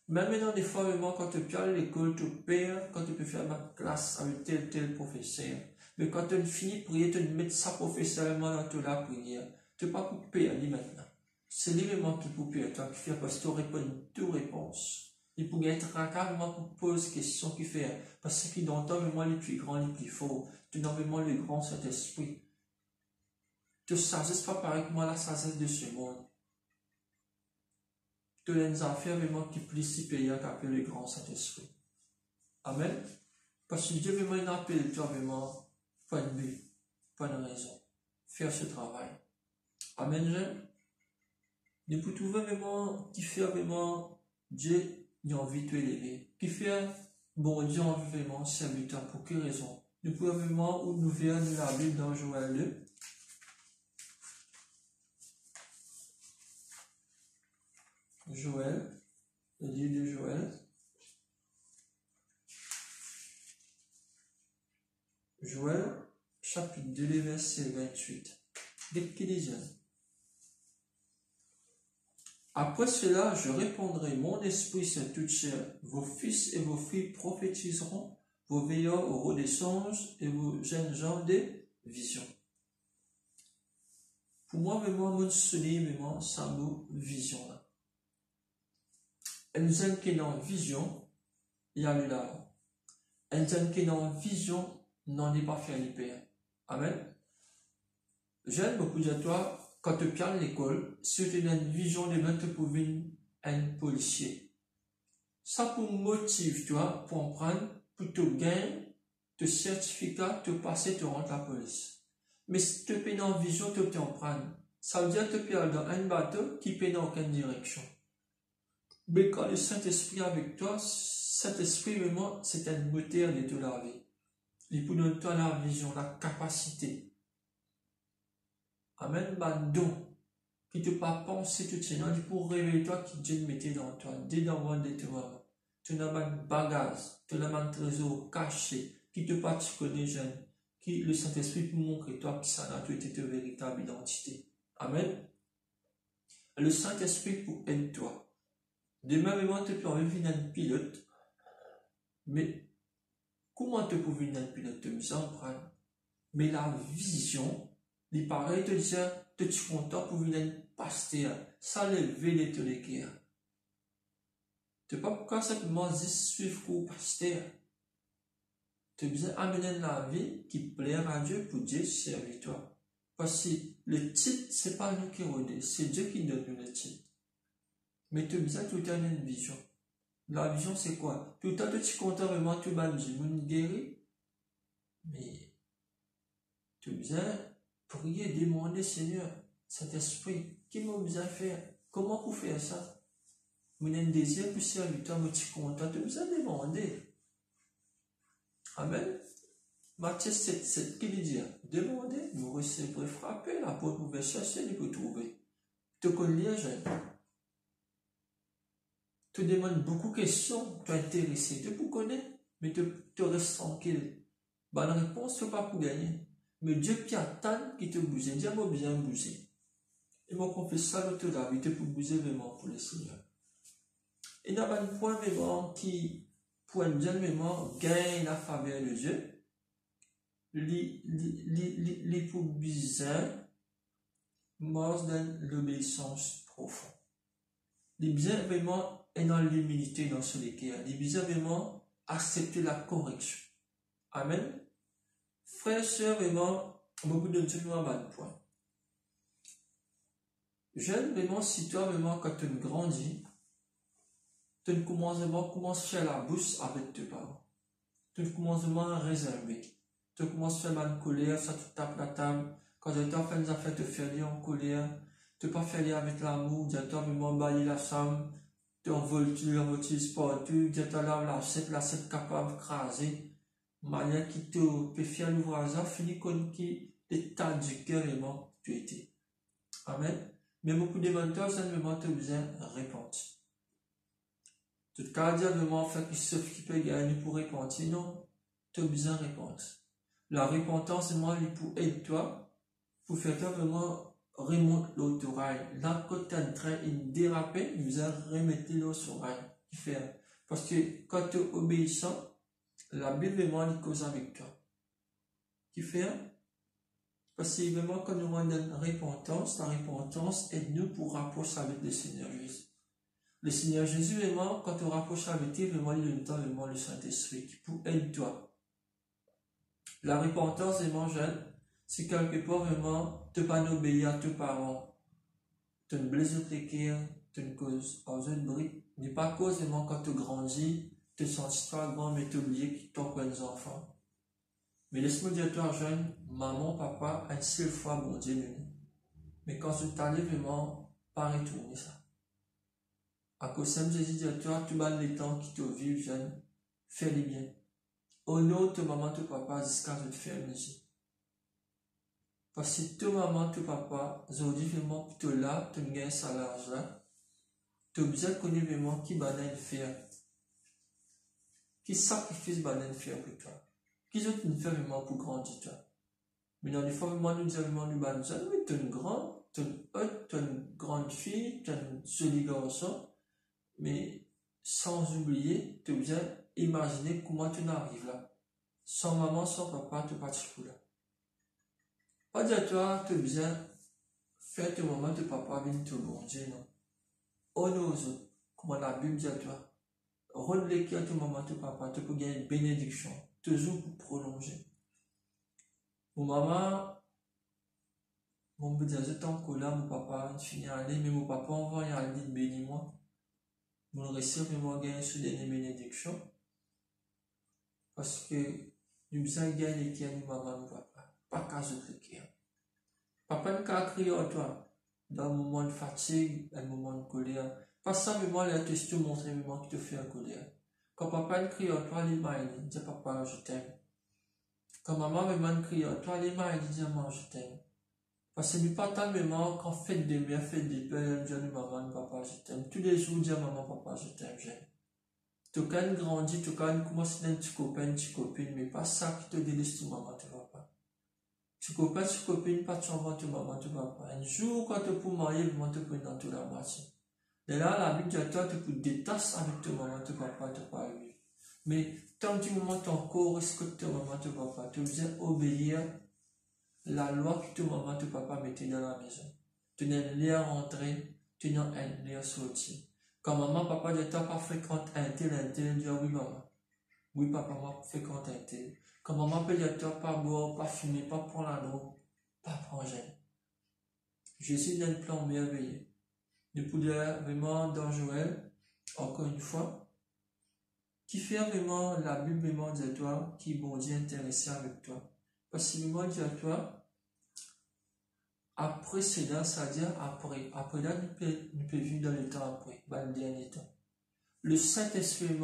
Speaker 1: Même maintenant, des fois, vraiment, quand tu es à l'école, tu perds, quand tu peux faire ma classe avec tel professeur. Mais quand tu finis de prier, tu mets ça professionnellement dans toute la prière. Tu n'es pas pour perdre maintenant. C'est lui vraiment qui peut perdre, toi, qui fait parce que tu réponds toute réponse. Il pourrait être carrément pour poser question qui fait, parce qu'il entend vraiment les plus grands, les plus forts. Tu n'as vraiment le grand Saint-Esprit. Tu ne sagesse pas pareil que moi la sagesse de ce monde. Tu as des affaires vraiment qui plus supérieures qu'appelle le grand Saint-Esprit. Amen. Parce que Dieu vraiment il appelle toi vraiment pas de but, pas de raison. Faire ce travail. Amen, jeune. Nous pouvons trouver vraiment qui fait vraiment Dieu il a envie de t'élever. Qui fait bon Dieu a envie vraiment de servir pour quelle raison? Nous pouvons vraiment où nous verrons la Bible dans Joël 2. Joël, le livre de Joël. Joël, chapitre 2, verset 28. Qu'est-ce qu'il dit? Après cela, je répondrai, mon esprit c'est toute chair. Vos fils et vos filles prophétiseront, vos veilleurs auront des songes et vos jeunes gens des visions. Pour moi, vraiment, mon souligne vraiment, ça mot vision là. Un jeune qui est dans vision, il y a le là. Un jeune qui est dans vision, n'en est pas fait l'hyper. Amen. J'aime beaucoup de toi. Quand tu piannes l'école, si tu as une vision de mettre pour venir un policier. Ça pour motive, toi, pour en prendre, pour te gagner, te certificat, te passer, te rendre la police. Mais si tu peux dans vision, tu peux en prendre. Ça veut dire que tu peux aller dans un bateau qui peut dans aucune direction. Mais quand le Saint-Esprit est avec toi, Saint-Esprit, vraiment, c'est un moteur de toute la vie. Il peut donner toi la vision, la capacité. Amen, don qui te pas penser tout ça, il pour réveiller toi qui Dieu mettait dans toi, dès dans de tes moments. Tu n'as pas de bagage, tu n'as pas de trésor caché, qui te pas tu connais jeune, qui le Saint-Esprit pour montrer toi qui ça tu étais ta véritable identité. Amen. Le Saint-Esprit pour aider toi. Demain, vraiment, tu peux venir un pilote, mais comment tu peux venir un pilote de mise en prendre? Mais la vision, il paraît te dire, tu es content pour venir un pasteur, ça lever les toléquères. Tu n'es pas pourquoi simplement suivre pour pasteur. Tu as besoin d'amener la vie qui plaît à Dieu pour Dieu servir toi. Parce que le titre, ce n'est pas nous qui redonnons, c'est Dieu qui donne le titre. Mais tu as besoin de tout le temps une vision. La vision, c'est quoi? Tout le temps, tu es content vraiment, tu vas me guérir. Mais tu as besoin de prier, demander, Seigneur, Saint-Esprit, qui m'a besoin de faire? Comment pour faire ça? Vous avez un désir pour servir toi, mais tu es content, tu as besoin de demander. Amen. Matthieu 7, qui dit dire, demandez, vous recevrez, frapper, la porte vous pouvez chercher, vous pouvez trouver. Tu connais, jeune. Tu demandes beaucoup de questions, tu es intéressé, tu peux connaître, mais tu restes tranquille. La réponse, tu ne peux pas pour gagner. Mais Dieu qui attend, qui te bouge, Dieu m'a besoin de bouger. Et mon confesseur, tu as vie, tu peux bouger vraiment pour le Seigneur. Il y a un point vraiment qui, pour un jeune vraiment, gagne la faveur de Dieu. Les pour besoin, mort dans l'obéissance profonde. Les besoins vraiment est dans l'humilité dans ce lesquels. Les besoins vraiment accepter la correction. Amen. Frères et sœurs, vraiment, beaucoup de nous à bas de point. J'aime vraiment si toi vraiment quand tu grandis, tu commences à faire la bouche avec tes parents. Tu commences à réserver. Tu commences à faire mal colère, ça te tape la table. Quand tu as fait des affaires, te faire lire en colère. Tu ne peux pas faire lire avec l'amour, tu as vraiment bailler la femme. Tu envoles partout, tu as l'assiette capable de craser. Manière qui te peut faire l'ouvrage, finit comme qui l'état du cœur vraiment tu étais. Amen. Mais beaucoup de menteurs, ça ne me montre besoin de répondre. Tout cas, dire vraiment faire ce qui peut gagner pour répondre, non, tu as besoin de répondre. La repentance, c'est moi, pour aider toi, pour faire toi vraiment remonter l'autre rail. Là, quand tu es en train de déraper, vous allez remettre l'autre rail. Parce que quand tu es obéissant, la Bible vraiment elle cause avec toi. Qui fait? Parce que vraiment, quand nous avons une repentance, la repentance aide-nous pour rapprocher avec le Seigneur Jésus. Le Seigneur Jésus, vraiment, quand tu rapproches avec lui, vraiment, il donne vraiment le Saint-Esprit qui peut aider toi. La repentance, vraiment, jeune, c'est quelque part, vraiment, tu pas obéir à tes parents. Tu ne blesses tes cœurs, tu ne causes pas de bruit. N'est pas cause, vraiment, quand tu grandis, tu te sens pas grand, mais tu oublies qu'ils t'ont pris des enfants. Mais laisse-moi dire, toi, jeune, maman, papa, une seule fois, bon Dieu, mais quand tu t'allais vraiment, pas retourner ça. À cause de Jésus dit, toi, tu vas les temps qui te vivent, jeune, fais-les bien. Honore ta maman, ton papa, jusqu'à ce que tu fais musique. Parce que ta maman, ton papa, aujourd'hui, vraiment, pour te là, tu gagnes ça l'argent, tu as besoin de connaître vraiment qui va faire. Qui sacrifice va faire pour toi. Qui sont une fait vraiment pour grandir toi. Mais dans les fois, vraiment, nous disons vraiment, nous disons, oui, tu es une grande, tu es une grande fille, tu es un joli garçon, mais sans oublier, tu as besoin d'imaginer comment tu n'arrives là. Sans maman, sans papa, tu n'es pas de là. Pas dire toi, tu as besoin de faire tes mamans, tes papas, venir te bon Dieu, non. Honore aux autres, comme la Bible dit à toi. Rendre les cœurs tes mamans, tes papas, tu peux gagner une bénédiction, toujours pour prolonger. Mon maman, mon me disait, je t'en colère, mon papa, il finit à aller, mais mon papa, on va y aller, bénis-moi. Mon récit, vraiment gagner sur des bénédictions. Parce que nous besoin de gagner les cœurs de maman, mon papa, pas qu'à autres cœurs. Papa ne qu'à crier à toi. Dans un moment de fatigue, un moment de colère. Pas simplement les tests te montrer vraiment qui te fait en colère. Quand papa ne crie à toi, les mains, il dit papa, je t'aime. Quand maman me crie à toi, les mains, il dit maman, je t'aime. Parce que nous pas tellement quand faites des mères, faites des pères, dire maman, papa, je t'aime. Tous les jours, dire maman, papa, je t'aime, j'aime. Tu quand grandis, tu quand commences à être un petit copain, une petite copine, mais pas ça qui te délaisse ton maman, tu vas pas. Tu copain, tu copine, pas tu envoies ton maman, tu vas pas. Un jour, quand tu peux marier, vraiment te prendre dans toute la moitié. Et là, la Bible dit à toi, tu peux détacher avec ton maman, tu vas pas, tu vas pas vivre. Mais tant que tu moment ton corps respecte ton maman, tu vas pas. Tu dois obéir la loi que ton maman, ton papa mettait dans la maison. Tu n'as rien rentré, tu n'as rien sorti. Quand maman, papa de toi pas fréquente un tel, dit oui maman. Oui papa, moi fréquente un tel. Quand maman peut dire toi pas boire, pas fumer, pas prendre la drogue, pas prendre gêne. Jésus n'a un plan merveilleux. Nous pouvons vraiment dans Joël, encore une fois, qui fait vraiment la Bible vraiment de toi, qui est bon Dieu intéressé avec toi. Parce que vraiment dit à toi, après cela, c'est-à-dire après. Après là, nous pouvons vivre dans le temps après, dans le dernier temps. Le Saint-Esprit,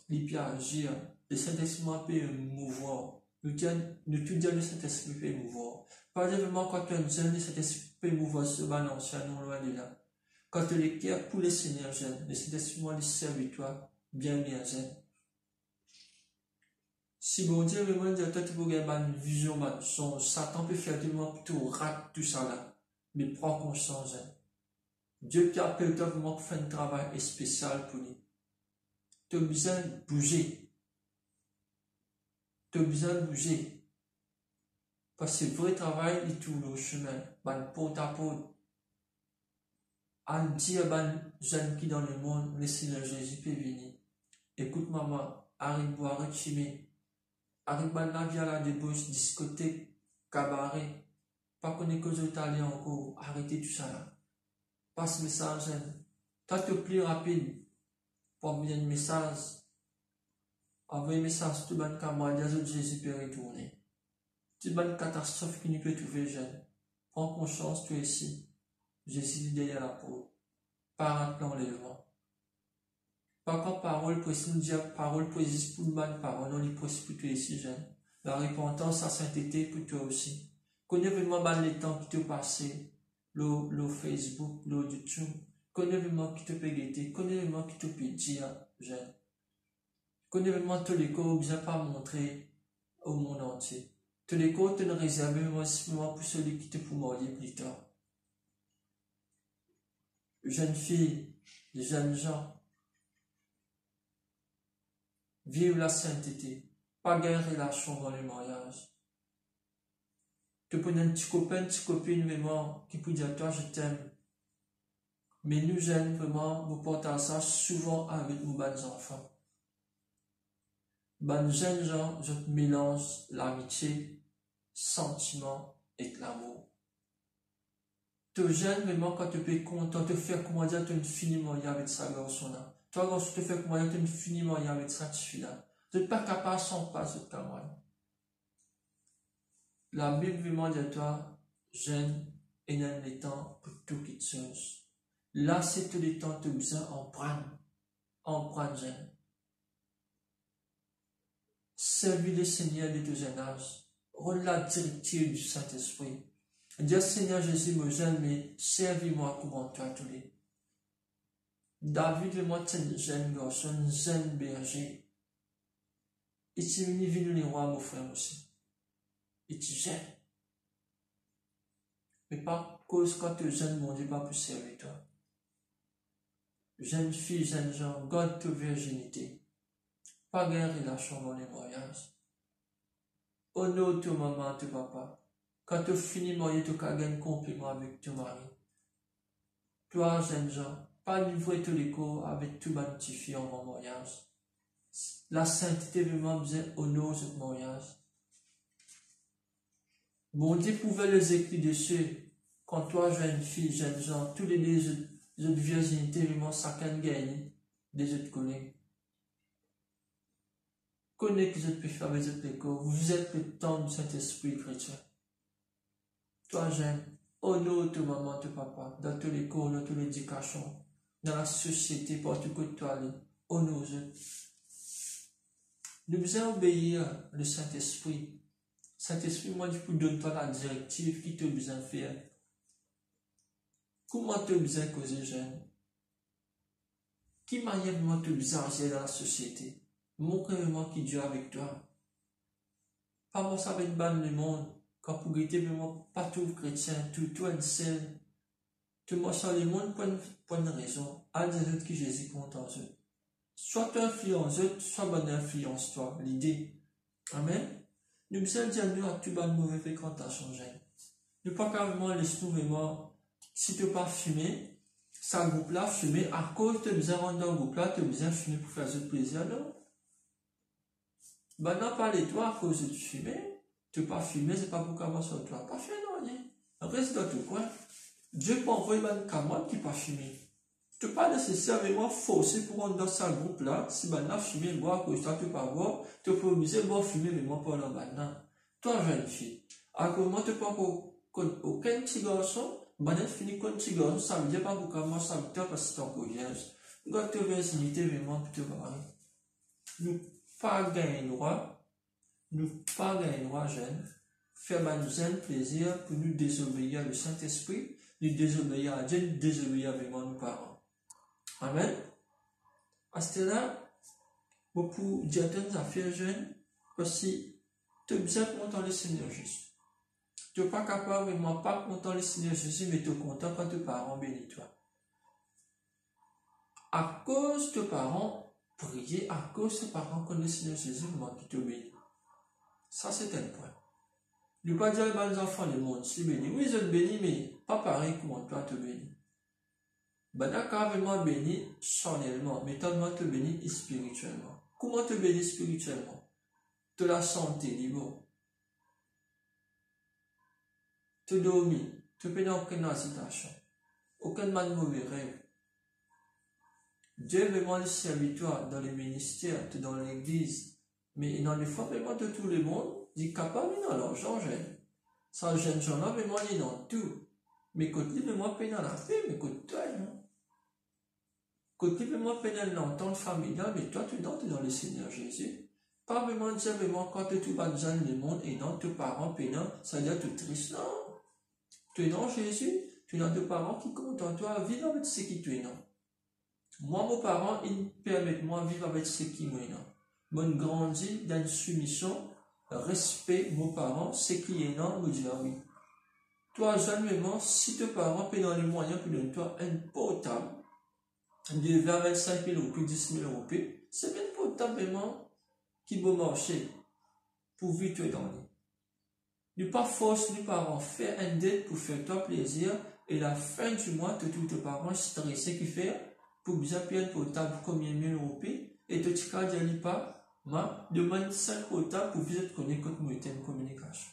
Speaker 1: il peut agir. Le Saint-Esprit peut mouvoir. Nous tout dire le Saint-Esprit peut mouvoir. Pas vraiment quand tu es jeune, le Saint-Esprit peut mouvoir se balancer, non loin de là. Quand tu es cœur pour le Seigneur jeune, le Saint-Esprit le servitoire, bien jeune. Si bon Dieu vraiment dit à toi, tu peux avoir une vision, son Satan peut faire tellement tout rate tout ça là. Mais prends conscience. Dieu t'appelle toi vraiment pour faire un travail spécial pour lui. Tu as besoin de bouger. Tu as besoin de bouger. Parce que le vrai travail, il tourne au chemin. Porte à porte. En dire aux jeunes qui dans le monde, le Seigneur Jésus peut venir. Écoute maman, arrête boire, arrête fumer. Arrête la vie à la débauche, discothèque, cabaret. Pas qu'on est que je t'allais encore. Arrêtez tout ça là. Passe message. Toi, tu es plus rapide. Pour envoyer un message. Envoyer un message tout le monde camarade, Jésus peut retourner. Toute bonne catastrophe qui nous peut trouver jeune. Prends conscience, tu es ici. Jésus est derrière la porte. Par un l'enlèvement. Pas quand parole précise, nous dire parole précise pour le mal, parole, on lui précise pour toi ici jeune. La repentance, la sainteté pour toi aussi. Connais vraiment mal les temps qui te passé, le Facebook, le YouTube. Connais vraiment qui te peut guetter, connais vraiment qui te peut dire jeune. Connais vraiment tous les corps bien pas montrer au monde entier. Tous les cours te réservent simplement pour celui qui te peut marier plus tard. Jeunes filles, jeunes gens, vivent la sainteté, pas de relation dans le mariage. Tu peux un petit copain, une petite copine vraiment qui peut dire toi je t'aime. Mais nous jeunes vraiment, nous portons ça souvent avec nos bonnes enfants. Ben jeunes gens, je mélange l'amitié, sentiment et l'amour. Tu jeune vraiment quand tu peux content te faire comment dire tu infiniment avec ça garçon-là. Toi garçon te fais comment dire tu infiniment avec ça fille-là. Tu n'es pas capable sans pas ce camarade. La Bible vraiment dit à toi, jeune, et dans les temps pour tout qui te change. Là c'est tous les temps tu as besoin en prendre jeune. Servis le Seigneur de ton jeune âge. Rends la directive du Saint-Esprit. Dis Seigneur Jésus, me jeune, mais servis-moi comme toi tous les. David, moi, c'est un jeune garçon, un jeune berger. Et tu es venu les rois, mon frère aussi. Et tu gênes. Mais par cause quand tu es jeune, mon Dieu, pas pour servir toi. Jeune fille, jeune gens, garde ta virginité. Pas de relation dans les mariages. Honore ta maman, ton papa. Quand tu finis de marier, tu as un compliment avec ton mari. Toi, jeune gens, pas livrer tous les cours avec tout le petit fille en mariage. La sainteté vraiment besoin honore ce mariage. Bon Dieu pouvait les écrire dessus. Quand toi, jeune fille, jeune gens, tous les autres virginités, vraiment, chacun gagne des autres collègues. Connais que vous êtes faire avec les corps. Vous êtes le temps du Saint-Esprit chrétien. Toi, jeune, Honore ta maman, ton papa, dans toute l'école, dans toute l'éducation, dans la société, partout que tu aller. Honore-eux. Nous devons obéir le Saint-Esprit. Saint-Esprit, moi, je peux donner toi la directive qui te besoin de faire. Comment tu as besoin de causer jeune? Qui manière vraiment tu as besoin d'agir dans la société? Montre vraiment qui Dieu est avec toi. Pas moi, ça va être ban le monde. Quand pour guetter vraiment pas tout chrétien, tout une scène. Tout moi sur le monde pour une raison. À des autres qui Jésus compte en eux. Soit tu influences eux, soit bonne influence toi. L'idée. Amen. Nous devons dire nous à tout bas de mauvaise fréquentation, jeune. Nous pas carrément laisser nous vraiment, si tu pas fumer, ça groupe là, fumer, à cause tu as besoin de rendre dans le groupe là, tu as besoin de fumer pour faire ce plaisir, non? Ben non, pas les toi à cause de fumer, tu pas fumer, c'est pas pour commencer sur toi, pas faire non, rien. Reste dans ton coin. Dieu peut envoyer une camarade qui pas fumer. Tu pas nécessairement forcer pour rentrer dans ce groupe là, si ben là fumer, boire, à cause toi tu pas boire, tu peux obliger de boire fumer, mais moi pas là maintenant. Toi, jeune fille, à comment tu pas pour aucun petit garçon, ben fini comme petit garçon, ça veut dire pas pour commencer ça veut dire parce que c'est encore vierge. Quand tu veux s'imiter vraiment pour te barrer. Nous pas gagner droit, jeune, faire nous un plaisir pour nous désobéir le Saint-Esprit, nous désobéir à Dieu, nous désobéir vraiment nos parents. Amen. À ce là, pour dire des affaires jeunes, parce que tu es bien content le Seigneur Jésus. Tu n'es pas capable, vraiment pas content le Seigneur Jésus, mais tu es content quand tes parents bénissent toi. À cause de tes parents, prier, à cause de tes parents connaissent le Seigneur Jésus, moi qui te bénis. Ça, c'est un point. Ne pas dire aux enfants du monde, si béni. Oui, ils sont bénis, mais pas pareil comment toi te bénis. Ben, d'accord, vraiment béni charnellement, mais tellement te bénis spirituellement. Comment te bénis spirituellement? De la santé, libre. Te dormir, te bénis aucune hésitation, aucun mal mauvais rêve. Dieu vraiment le serviteur dans les ministères, dans l'église, mais dans les fois vraiment de tout le monde, il est capable dans l'argent, jeune. Sans jeune gens-là, vraiment, il est dans tout. Mais côté vraiment, peine dans la paix, mais côté toi, non. Côté vraiment, peine dans l'entente familiale, mais toi, tu es dans le Seigneur Jésus. Pas vraiment dire vraiment quand tu vas dans le monde et dans tes parents peinants, ça veut dire tout triste, non. Tu es dans Jésus, tu es dans tes parents qui comptent en toi, vivre avec ce qui tu es non. Moi, mes parents, ils permettent moi de vivre avec ce qui moi non. Moi, je grandis dans une soumission, respect mes parents, ce qui est non, me dire oui. Toi, jamais, si tes parents paient dans les moyens pour donner toi un portable de 25 000 euros, 10 000 euros, c'est bien un portable vraiment qui va marcher pour vivre dans lui. Ne pas forcer les parents faire un dette pour faire toi plaisir et la fin du mois, tous tes parents stressés qui font pour bien payer un portable combien de 1000 euros et te dis qu'à dire pas, ma demande 5 portables pour vous être connecté comme une communication.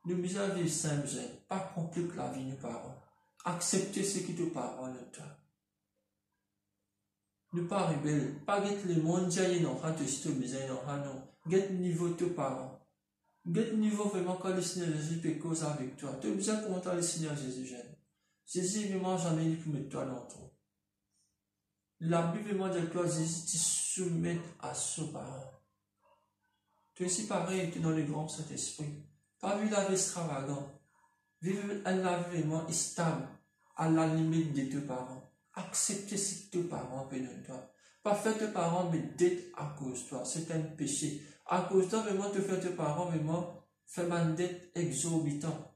Speaker 1: Nous devons vivre simple, pas compliquer la vie de nos parents. Accepter ce qui te parents de toi. Ne pas rebelle, pas get le monde dire non, quand tu es besoin non, get niveau de tes parents. Get niveau vraiment quand le Seigneur Jésus peut causer avec toi. Tu as besoin de commenter le Seigneur Jésus jeune. Jésus vraiment jamais dit pour mettre toi dans ton. La Bible vraiment dit toi Jésus tu soumets à son parent. Tu es aussi pareil, tu es dans le grand Saint-Esprit. Pas vivre la vie extravagante. Vivre la vie vraiment stable, à la limite de tes parents. Accepter ce que tes parents peuvent de toi. Pas faire tes parents mais dette à cause de toi. C'est un péché. À cause de toi, vraiment, te faire tes parents, vraiment, faire une dette exorbitante.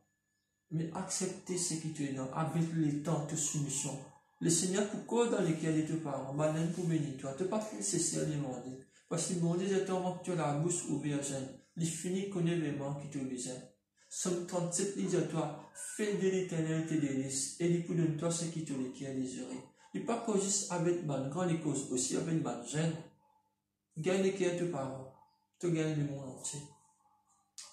Speaker 1: Mais accepter ce qui te est dans, avec les temps de soumission. Le Seigneur, pourquoi dans lesquels tes parents, malin pour bénir toi, tu n'as pas nécessaire de demander. Parce que bon Dieu, c'est un moment que tu as la bouche ouverte, il finit connaît vraiment qui te besoin. Somme 37, il dit à toi, fais de l'éternel tes délices, et il pour donner toi ce qui te requiert désiré. Il n'est pas que juste avec ma grande cause, aussi avec ma jeune. Gagne les cœurs de tes parents. Tu gagnes le monde entier.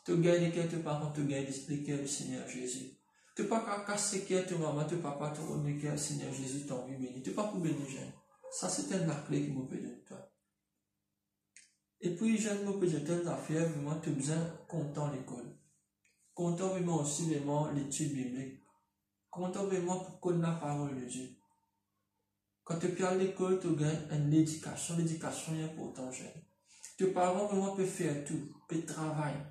Speaker 1: Tu gagnes les cœurs de tes parents, tu gagnes les cœurs du Seigneur Jésus. Tu n'as pas qu'à casser les cœurs de maman, tu papa, tu rends les cœurs du Seigneur Jésus, t'as envie de bénir. Tu n'as pas pour bénir, jeune. Ça, c'est la clé qui me peut donner toi. Et puis, jeune, me peut dire telle affaire, vraiment, tu as besoin content à l'école. Comptons vraiment aussi vraiment l'étude biblique. Comptons vraiment pour connaître la parole de Dieu. Quand tu es à l'école, tu gagnes une éducation. L'éducation est importante, jeune. Tes parents vraiment peuvent faire tout, peuvent travailler.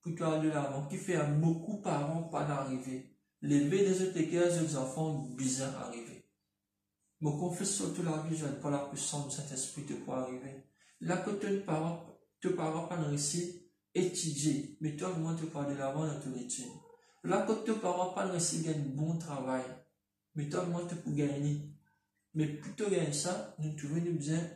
Speaker 1: Pour toi aller de l'avant, qui fait à beaucoup de parents pas d'arriver. Lever des autres équerres, des enfants bizarres arriver. Mais qu'on fait surtout la vie jeune, par la puissance du Saint-Esprit de pouvoir arriver. Là que tes parents pas réussi, étudier. Mais toi, vraiment, tu parles de l'avant dans ton étude. Là que tes parents pas réussi, gagner un bon travail. Mais toi, vraiment, tu peux gagner. Mais plutôt gagner ça, nous devons nous bien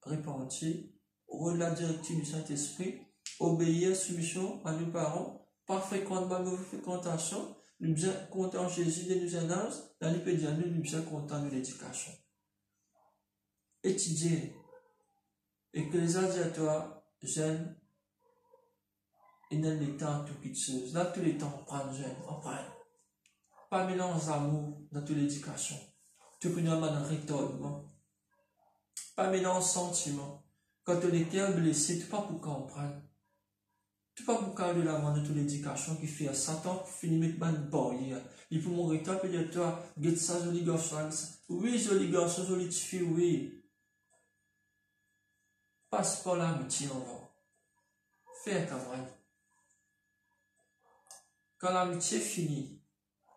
Speaker 1: répartir au la directive du Saint-Esprit, obéir, soumission à nos parents, pas fréquenter la mauvaise fréquentation, nous bien content Jésus de nous annonce, dans les pédiats, nous bien content de l'éducation. Étudier, et que les adiatoires jeunes, ils n'ont les temps tout qui chose. Là, tous les temps, on prend jeune, on prend. Pas mélange d'amour dans toute l'éducation. Tu peux nous avoir un rétornement. Pas mélange sentiment. Quand tu es cœur blessé, tu ne peux pas pour comprendre. Tu ne peux pas pour de l'avant de toute l'éducation qui fait à Satan pour finir avec une barrière. Il faut mourir, toi, peut dire, toi, get ça, joli garçon. Oui, joli garçon, joli fille, oui. Passe par l'amitié en va. Fais un camarade. Quand l'amitié finit,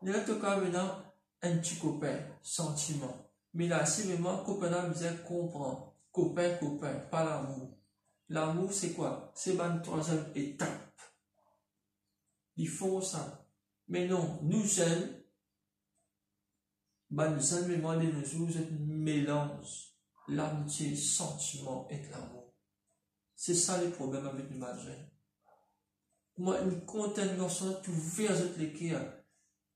Speaker 1: il y a tout cas maintenant un petit copain, sentiment. Mais là, si vraiment, copain, vous êtes comprendre. Copain, pas l'amour. L'amour, c'est quoi? C'est la troisième étape. Il faut ça. Mais non, nous jeunes, nous jeunes, vraiment, de nos jours, vous mélange l'amitié, sentiment et l'amour. C'est ça le problème avec nous, jeunes. Moi, une containe garçon, tu vers les cœurs,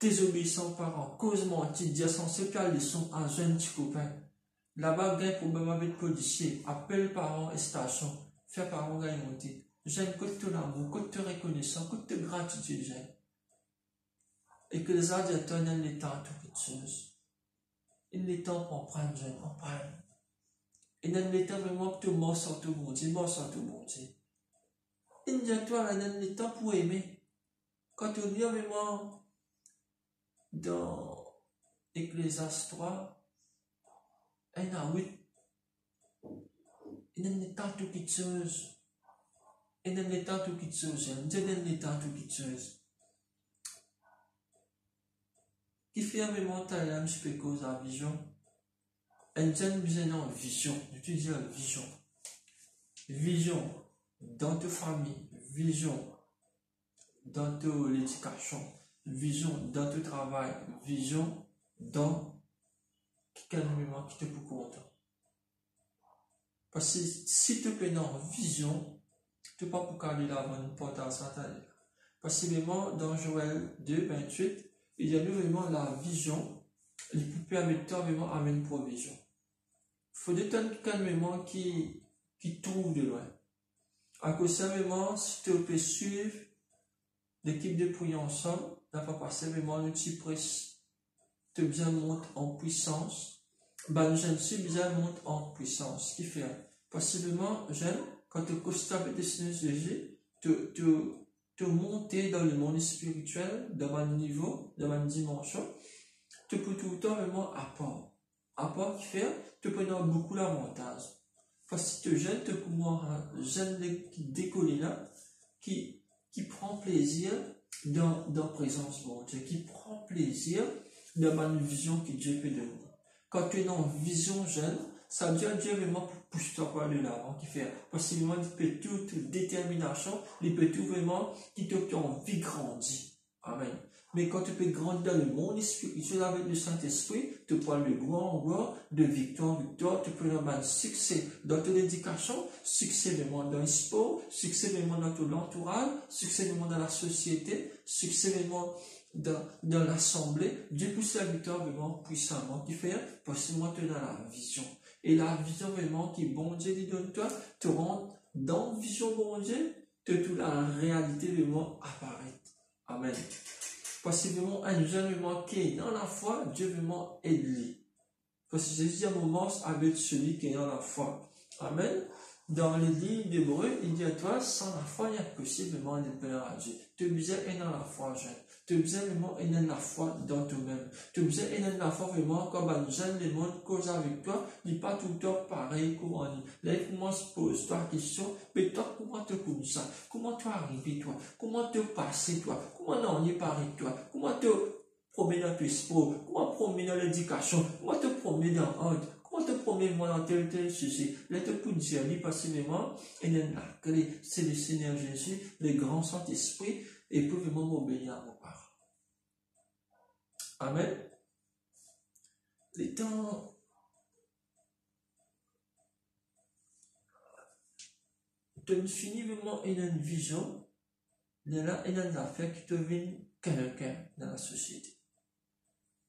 Speaker 1: désobéissant parents, cause mentir, dire sans ce qu'elles leçon à jeune petit copain. Là-bas, gagne problème avec policier, appelle parents et station, faire parents gagne monter. J'aime que tout l'amour, que tout reconnaissance, que toute gratitude, j'aime. Et que les adiateurs n'aient les temps tout quelque chose. Il n'est temps pour prendre, j'aime, on prend. Et n'aient les temps vraiment que tout mort sur tout bon Dieu, mort sur tout bon Dieu. Il n'y a toi, n'aient les temps pour aimer. Quand on lit vraiment dans Ecclésiaste 3, il y a 8. Il n'y a pas tout quelque chose. Il n'y a pas tout quelque chose. Il n'y a pas tout quelque chose. Qui fait vraiment ta lame sur cause à la vision. Un jeune besoin en vision. Je te dis vision. Vision dans ta famille. Vision dans l'éducation. Vision dans ton travail. Vision dans quel moment qui te peut content. Parce que si tu es en vision, tu ne peux pas pour garder la bonne porte à Satan. Parce que vraiment, dans Joël 2, 28, il y a vraiment la vision, qui peut permettre vraiment à une provision. Il faut des temps calmement qui trouve de loin. À cause de ça, si tu peux suivre l'équipe de prier ensemble, n'a pas passé vraiment le petit presse, te bien monte en puissance. Nous jeunes si bien monte en puissance. Ce qui fait, possiblement, jeune, quand tu constats avec des signes de Jésus, te monter dans le monde spirituel, dans un niveau, dans une dimension, tu peux tout le temps vraiment apport. Apport qui fait, tu peux avoir beaucoup l'avantage. Parce que tu jeune, tu peux voir un jeune qui décolle là, qui prend plaisir dans la présence de Dieu, qui prend plaisir dans une vision que Dieu peut donner. Quand tu es dans une vision jeune, ça veut dire Dieu vraiment pour pousser toi par de l'avant, qui fait possiblement il peut toute détermination, il peut tout vraiment qui te envie de grandir. Amen. Mais quand tu peux grandir dans le monde spirituel avec le Saint-Esprit, tu parles de gloire en gloire, de victoire en victoire, tu peux avoir un succès dans ton éducation, succès vraiment dans le sport, succès vraiment dans ton entourage, succès vraiment dans la société, succès vraiment dans l'assemblée. Dieu pousse la victoire vraiment puissamment, qui fait possiblement tu es dans la vision. Et la vision vraiment qui bon Dieu lui donne toi, te rend dans la vision bon Dieu, que toute la réalité vraiment apparaît. Amen. Possiblement un jeune vraiment qui est dans la foi, Dieu vraiment aide lui. Parce que Jésus a un moment avec celui qui est dans la foi. Amen. Dans les livres d'Hébreu, il dit à toi, sans la foi, il est impossible vraiment de plaire à Dieu. Tu as besoin dans la foi, jeune. Tu as besoin vraiment dans la foi dans toi-même. Tu as besoin dans la foi vraiment comme un jeune le monde cause avec toi, n'est pas tout le temps pareil comme on dit. Là, il commence à poser toi la question, mais toi, comment tu connais ça? Comment tu arrives, toi? Comment tu passes, toi? Comment on y pareil, toi? Comment tu promènes dans tes sports? Comment promènes dans l'éducation? Comment tu promènes dans l'ordre? Comment te promènes dans tel sujet? Là, tu peux dire, passivement, et la clé, c'est le Seigneur Jésus, le grand Saint-Esprit, et peut vraiment m'obéir à mon part. Amen. Les temps. Tu finis vraiment une vision, il y a une affaire qui te vient quelqu'un dans la société.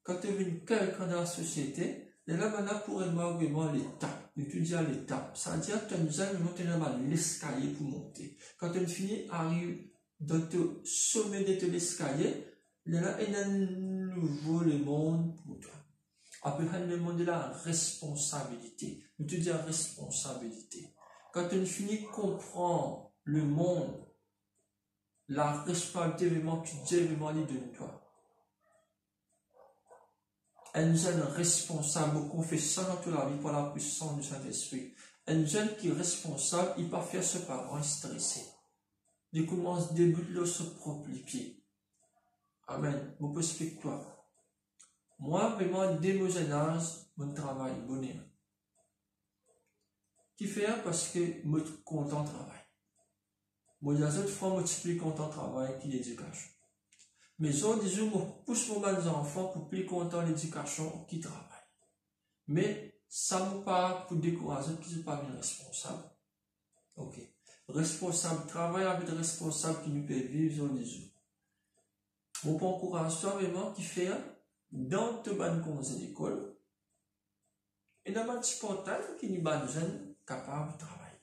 Speaker 1: Quand tu viens quelqu'un dans la société, et là, maintenant, pour vraiment l'étape, étudier l'étape, ça veut dire que tu nous as monté dans l'escalier pour monter. Quand tu finis, arrive dans le sommet de l'escalier, là, il y a un nouveau le monde pour toi. Après, le monde de la responsabilité. Je te dis la responsabilité. Quand tu finis de comprendre le monde, la responsabilité vraiment que Dieu vraiment dit de toi. Un jeune responsable, confessant dans toute la vie par la puissance du Saint-Esprit. Un jeune qui est responsable, il ne peut pas faire ce parent stressé. Il commence à débuter sur ses propres pieds. Amen. Je peux expliquer toi. Moi, vraiment, dès mon jeune âge, mon travail, bonheur. Qui fait parce que je suis content de travail. Moi, il y a d'autres fois, je suis plus content de travail que l'éducation. Mais autres disons, je pousse mes enfants pour plus content l'éducation qui travaille. Mais ça ne me pas pour décourager qui ne sont pas bien responsables. Ok. Responsable, travail avec des responsables qui nous peuvent vivre sur les jours. On peut encourager toi vraiment qui fait dans te bonne conseil d'école et dans un petit portail qui nous bat jeunes capables de travailler.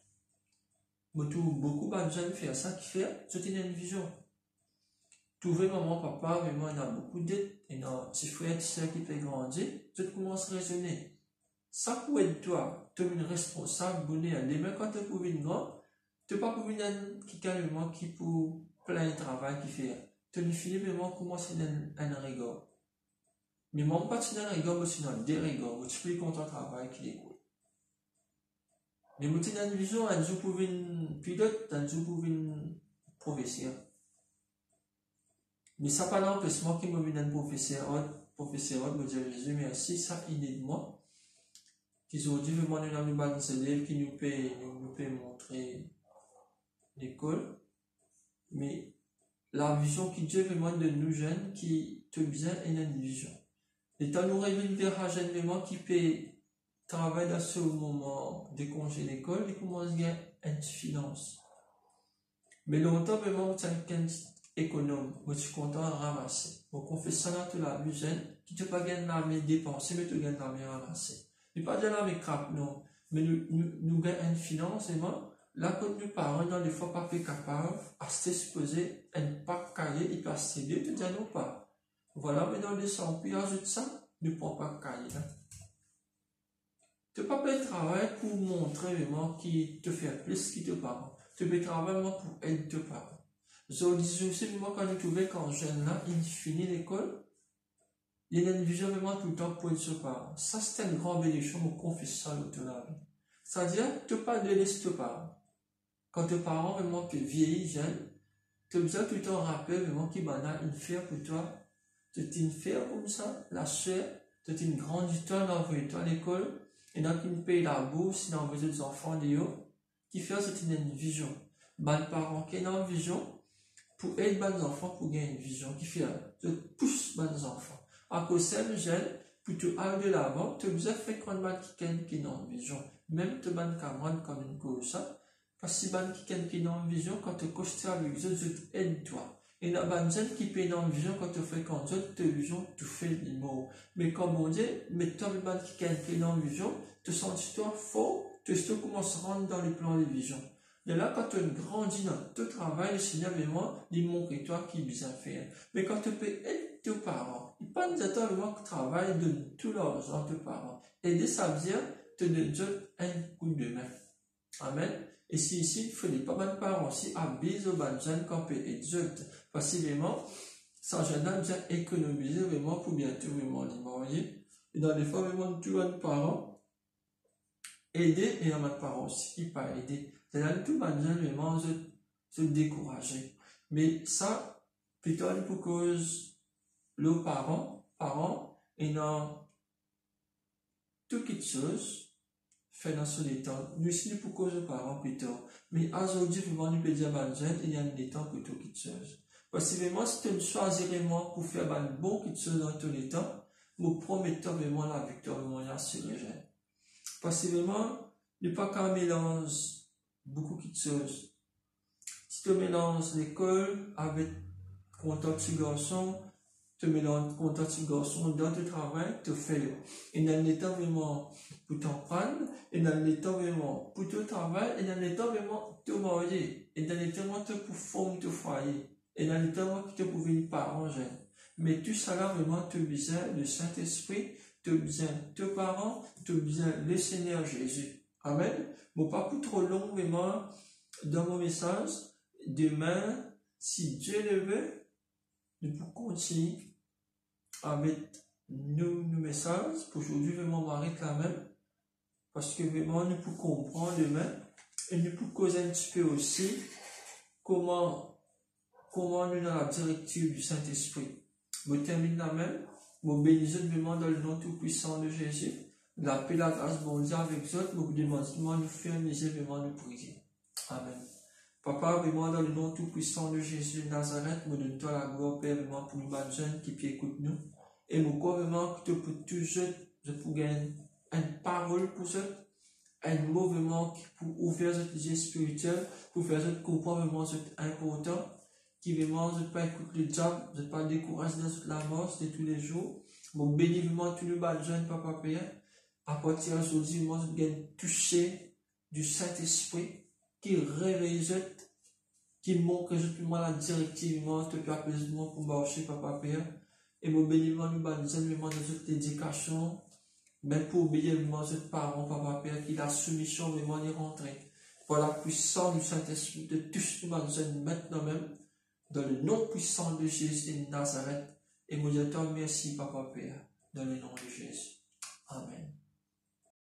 Speaker 1: Mais beaucoup de jeunes font ça qui fait, c'est une vision. Trouver maman, papa, vraiment, il y a beaucoup d'aide, il y a un petit frère, petit soeur qui peut grandir, tu commences à raisonner. Ça pour être toi, tu es une responsable, bonnet, demain quand tu es pour une grande, tu n'es pas pour une qui carrément qui pour plein de travail qui fait. Tu ne finis vraiment commencer un rigueur. Mais même pas dans un rigueur, mais c'est dans des rigueurs, tu es plus content de travail qui est cool. Mais tu as une vision, un jour pour une pilote, un jour pour une professeur. Mais ça pas l'empêchement qui me vient d'un professeur, me dit Jésus, merci, ça il est de moi. Qu'ils ont dû vraiment nous donner des élèves qui nous peut montrer l'école. Mais la vision qui Dieu vraiment de nous jeunes, qui te bien est une vision. Et tant nous révèle vers un jeune vraiment qui peut travailler dans ce moment de congé d'école, il commence à gagner une finance. Mais longtemps vraiment, c'est un économe, je suis content de ramasser. Mon confesseur de la vie jeune, qui ne pas gagner l'armée dépenser, mais tu gagnes l'armée ramasser. Il n'y a pas de l'armée crap, non. Mais nous gagnons une finance, et moi, là, quand nous parents, dans les fois pas capables, à se supposer, un pas cahier, il passe assez bien, tu dis non pas. Voilà, mais dans les 100, puis ajoute ça, ne prends pas cahier, là. Tu ne peux pas faire travail pour montrer vraiment qui te fait plus que tes parents. Tu peux travailler vraiment pour aider tes parents. Je dis aussi, moi, quand je trouvais quand jeune là, il finit l'école, il y a une vision vraiment tout le temps pour être ses parents. Ça, c'est un grand bénéfice, mon confesseur de la vie. C'est-à-dire, tu ne peux pas délaisser tes parents. Quand tes parents vraiment te vieillissent jeunes, tu as besoin tout le temps de rappeler vraiment qu'il y a une fille pour toi. Tu es une fille comme ça, la soeur, tu es une grande histoire d'envoyer toi à l'école, et donc il paye la bourse, il envoie des enfants d'ailleurs, qui fait c'est une vision. Les parents qui ont une vision, pour aider les enfants pour gagner une vision, qui fait, tu pousses les enfants. À cause de ça, jeune, pour te aller de l'avant, tu as besoin de faire quand qui ont une vision. Même te ban camarade comme une cause ça, parce que si qui ont une vision, quand tu costes avec les autres, tu aides toi. Et la bonne jeune qui peut dans une vision, quand tu fais quand tu as une vision, tu fais des mots. Mais comme on dit, mais toi, le ban qui dans une vision, tu sens toi fort, tu commences à rentrer dans le plan de vision. Et là, quand tu grandis dans ton travail, le Seigneur, vraiment, il montre toi qui est bien faire. Mais quand tu peux aider tes parents, il pas nous attendre vraiment que travail de tout l'argent tes parents. Aider, ça veut dire te donner un coup de main. Amen. Et si ici, il faut pas mal de parents aussi, abusent au ban jeune campé et adulte. Facilement, ça jeune a bien économisé vraiment pour bientôt vraiment les marier. Et dans les fois, vraiment, tout un parent aider et un parent aussi qui pas aider. C'est-à-dire tout ban jeune vraiment se décourager. Mais ça, plutôt pour cause le parent, et dans toute quelque chose, fait dans son état. Nous ici, pour cause de parents plutôt. Mais aujourd'hui, vraiment, nous pouvons dire, il y a un état pour tout quelque chose. Parce que vraiment, si tu choisis vraiment pour faire un bon quelque chose dans ton état, nous promettons vraiment la victoire, vraiment, il y a ce rejet. Parce que vraiment, il n'y a pas qu'un mélange beaucoup de choses. Si tu mélanges l'école avec contact de garçon, tu mélanges contact de garçon dans ton travail, tu fais. Et dans l'état vraiment pour t'en prendre, et dans l'état vraiment pour ton travail, et dans l'état vraiment te marier, et dans l'état vraiment pour former ton foyer, et dans l'état vraiment pour te devenir parent jeune. Mais tout ça là vraiment te besoin le Saint-Esprit, te besoin tes parents, te besoin le Seigneur Jésus. Amen. Bon, pas pour trop long vraiment dans mon message. Demain, si Dieu le veut, nous pouvons continuer avec nos messages. Pour aujourd'hui, vraiment, on m'arrête quand même. Parce que vraiment, nous pouvons comprendre demain. Et nous pouvons causer un petit peu aussi comment nous dans la directive du Saint-Esprit. Je termine là même. Je bénis vraiment dans le nom tout-puissant de Jésus. La paix, la grâce, bon Dieu avec vous. Je vous demande de nous faire vraiment nous prier. Amen. Papa, vraiment dans le nom tout-puissant de Jésus de Nazareth, nous donne toi la gloire, Père, vraiment pour les jeunes qui écoutent nous. Et nous crois vraiment que tu peux toujours, je peux gagner une parole pour eux, un mot vraiment pour ouvrir cette yeux spirituel, pour faire ce comprendre vraiment ce important, qui vraiment ne pas écouter le diable, ne pas décourager dans la mort de tous les jours. Mon béni vraiment tous les jeunes, Papa Père, à partir d'aujourd'hui, moi, je gagne toucher du Saint-Esprit, qui réveille, qui montre justement la directive, te peut apaiser pour marcher, Papa Père. Et mon béniment, nous bénissons de cette éducation, même pour obéir vraiment ces parents, Papa Père, qui la soumission vraiment est rentrée. Pour la puissance du Saint-Esprit, de tous nous bénissons maintenant même, dans le nom puissant de Jésus de Nazareth. Et nous disons merci, Papa Père, dans le nom de Jésus. Amen.